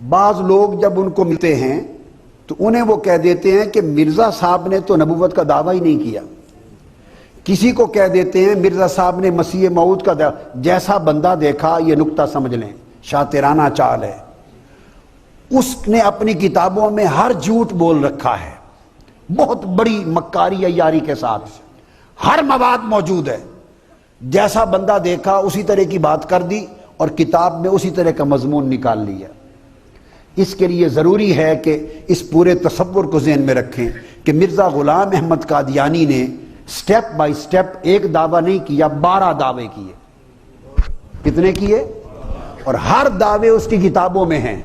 بعض لوگ جب ان کو ملتے ہیں تو انہیں وہ کہہ دیتے ہیں کہ مرزا صاحب نے تو نبوت کا دعویٰ ہی نہیں کیا. کسی کو کہہ دیتے ہیں مرزا صاحب نے مسیح موعود کا دعویٰ. جیسا بندہ دیکھا یہ نکتہ سمجھ لیں، شاطرانہ چال ہے. اس نے اپنی کتابوں میں ہر جھوٹ بول رکھا ہے، بہت بڑی مکاری عیاری کے ساتھ. ہر مواد موجود ہے. جیسا بندہ دیکھا اسی طرح کی بات کر دی اور کتاب میں اسی طرح کا مضمون نکال لیا. اس کے لیے ضروری ہے کہ اس پورے تصور کو ذہن میں رکھیں کہ مرزا غلام احمد قادیانی نے سٹیپ بائی سٹیپ ایک دعویٰ نہیں کیا، 12 دعوے کیے. کتنے کیے؟ اور ہر دعوے اس کی کتابوں میں ہیں.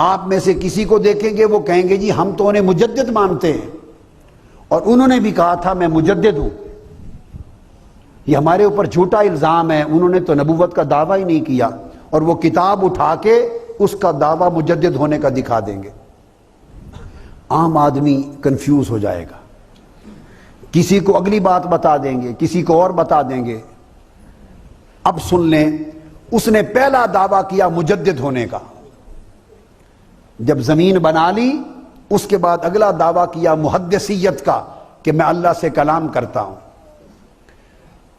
آپ میں سے کسی کو دیکھیں گے وہ کہیں گے جی ہم تو انہیں مجدد مانتے ہیں، اور انہوں نے بھی کہا تھا میں مجدد ہوں. یہ ہمارے اوپر جھوٹا الزام ہے. انہوں نے تو نبوت کا دعویٰ ہی نہیں کیا، اور وہ کتاب اٹھا کے اس کا دعویٰ مجدد ہونے کا دکھا دیں گے. عام آدمی کنفیوز ہو جائے گا. کسی کو اگلی بات بتا دیں گے، کسی کو اور بتا دیں گے. اب سن لیں، اس نے پہلا دعویٰ کیا مجدد ہونے کا. جب زمین بنا لی اس کے بعد اگلا دعویٰ کیا محدثیت کا کہ میں اللہ سے کلام کرتا ہوں.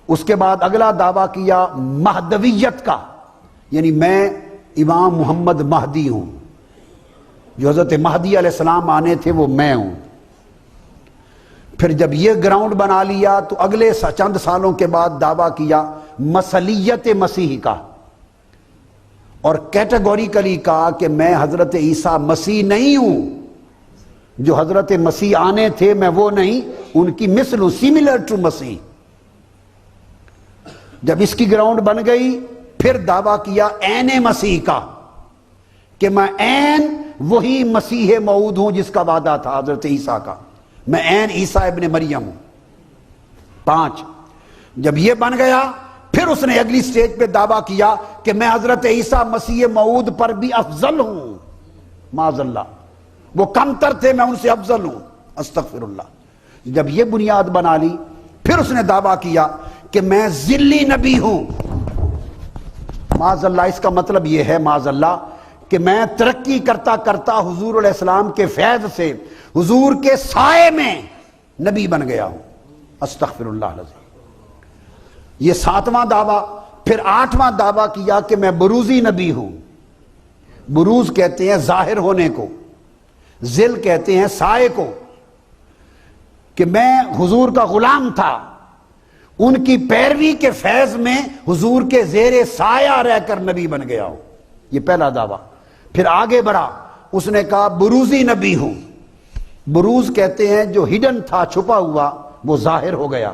اس کے بعد اگلا دعویٰ کیا مہدویت کا، یعنی میں امام محمد مہدی ہوں، جو حضرت مہدی علیہ السلام آنے تھے وہ میں ہوں. پھر جب یہ گراؤنڈ بنا لیا تو اگلے چند سالوں کے بعد دعویٰ کیا مسیحیت مسیح کا، اور کیٹیگوریکلی کہا کہ میں حضرت عیسیٰ مسیح نہیں ہوں. جو حضرت مسیح آنے تھے میں وہ نہیں، ان کی مثل ہوں، سیملر ٹو مسیح. جب اس کی گراؤنڈ بن گئی پھر دعویٰ کیا عین مسیح کا کہ میں عین وہی مسیح موعود ہوں جس کا وعدہ تھا حضرت عیسیٰ کا، میں عین عیسیٰ ابن مریم ہوں. 5 جب یہ بن گیا پھر اس نے اگلی سٹیج پہ دعویٰ کیا کہ میں حضرت عیسیٰ مسیح موعود پر بھی افضل ہوں. معاذ اللہ، وہ کم تر تھے میں ان سے افضل ہوں، استغفر اللہ. جب یہ بنیاد بنا لی پھر اس نے دعویٰ کیا کہ میں ذلی نبی ہوں. معاذ اللہ، اس کا مطلب یہ ہے معاذ اللہ کہ میں ترقی کرتا کرتا حضور علیہ السلام کے فیض سے حضور کے سائے میں نبی بن گیا ہوں. استغفر اللہ العظیم. یہ 7واں دعویٰ. پھر 8واں دعویٰ کیا کہ میں بروزی نبی ہوں. بروز کہتے ہیں ظاہر ہونے کو، ذل کہتے ہیں سائے کو، کہ میں حضور کا غلام تھا، ان کی پیروی کے فیض میں حضور کے زیر سایہ رہ کر نبی بن گیا ہوں. یہ پہلا دعویٰ. پھر آگے بڑھا، اس نے کہا بروزی نبی ہوں. بروز کہتے ہیں جو ہڈن تھا، چھپا ہوا، وہ ظاہر ہو گیا.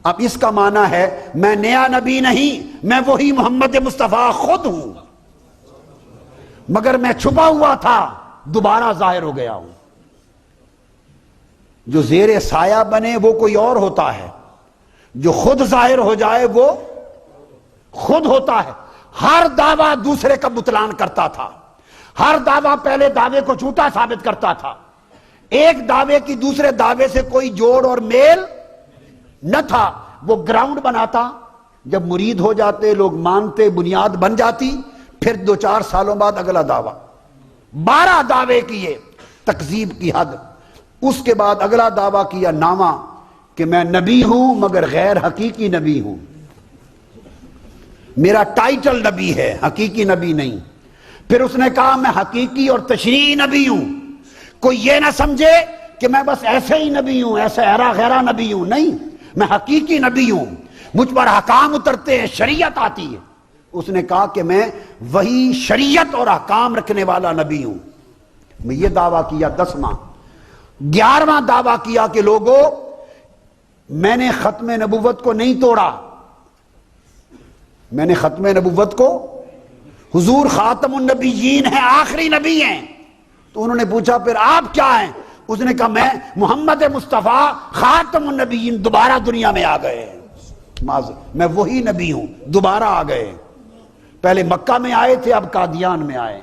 اب اس کا معنی ہے میں نیا نبی نہیں، میں وہی محمد مصطفیٰ خود ہوں، مگر میں چھپا ہوا تھا، دوبارہ ظاہر ہو گیا ہوں. جو زیر سایہ بنے وہ کوئی اور ہوتا ہے، جو خود ظاہر ہو جائے وہ خود ہوتا ہے. ہر دعویٰ دوسرے کا بطلان کرتا تھا، ہر دعویٰ پہلے دعوے کو جھوٹا ثابت کرتا تھا. ایک دعوے کی دوسرے دعوے سے کوئی جوڑ اور میل نہ تھا. وہ گراؤنڈ بناتا، جب مرید ہو جاتے، لوگ مانتے، بنیاد بن جاتی، پھر 2-4 سالوں بعد اگلا دعویٰ. 12 دعوے کیے، تکذیب کی حد. اس کے بعد اگلا دعویٰ کیا نامہ کہ میں نبی ہوں مگر غیر حقیقی نبی ہوں، میرا ٹائٹل نبی ہے، حقیقی نبی نہیں. پھر اس نے کہا میں حقیقی اور تشریعی نبی ہوں، کوئی یہ نہ سمجھے کہ میں بس ایسے ہی نبی ہوں، ایسے ایرا غیرہ نبی ہوں. نہیں، میں حقیقی نبی ہوں، مجھ پر احکام اترتے ہیں، شریعت آتی ہے. اس نے کہا کہ میں وہی شریعت اور احکام رکھنے والا نبی ہوں. میں یہ دعویٰ کیا 10واں. 11واں دعویٰ کیا کہ لوگوں میں نے ختم نبوت کو نہیں توڑا، میں نے ختم نبوت کو، حضور خاتم النبیین ہیں، آخری نبی ہیں. تو انہوں نے پوچھا پھر آپ کیا ہیں؟ اس نے کہا میں محمد مصطفیٰ خاتم النبیین، دوبارہ دنیا میں آ گئے. میں وہی نبی ہوں، دوبارہ آ گئے. پہلے مکہ میں آئے تھے، اب قادیان میں آئے.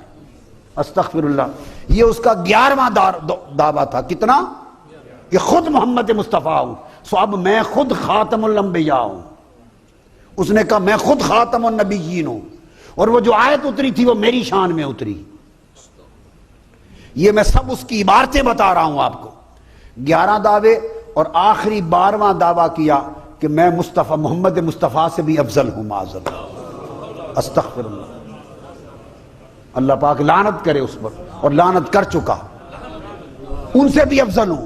استغفر اللہ. یہ اس کا 11واں دعویٰ تھا. کتنا؟ کہ خود محمد مصطفیٰ ہوں، سو اب میں خود خاتم الانبیاء ہوں. اس نے کہا میں خود خاتم النبیین ہوں، اور وہ جو آیت اتری تھی وہ میری شان میں اتری. یہ میں سب اس کی عبارتیں بتا رہا ہوں آپ کو. 11 دعوے اور آخری 12واں دعویٰ کیا کہ میں مصطفیٰ محمد مصطفیٰ سے بھی افضل ہوں. معاذ اللہ، استغفر اللہ. اللہ پاک لعنت کرے اس پر، اور لعنت کر چکا. ان سے بھی افضل ہوں.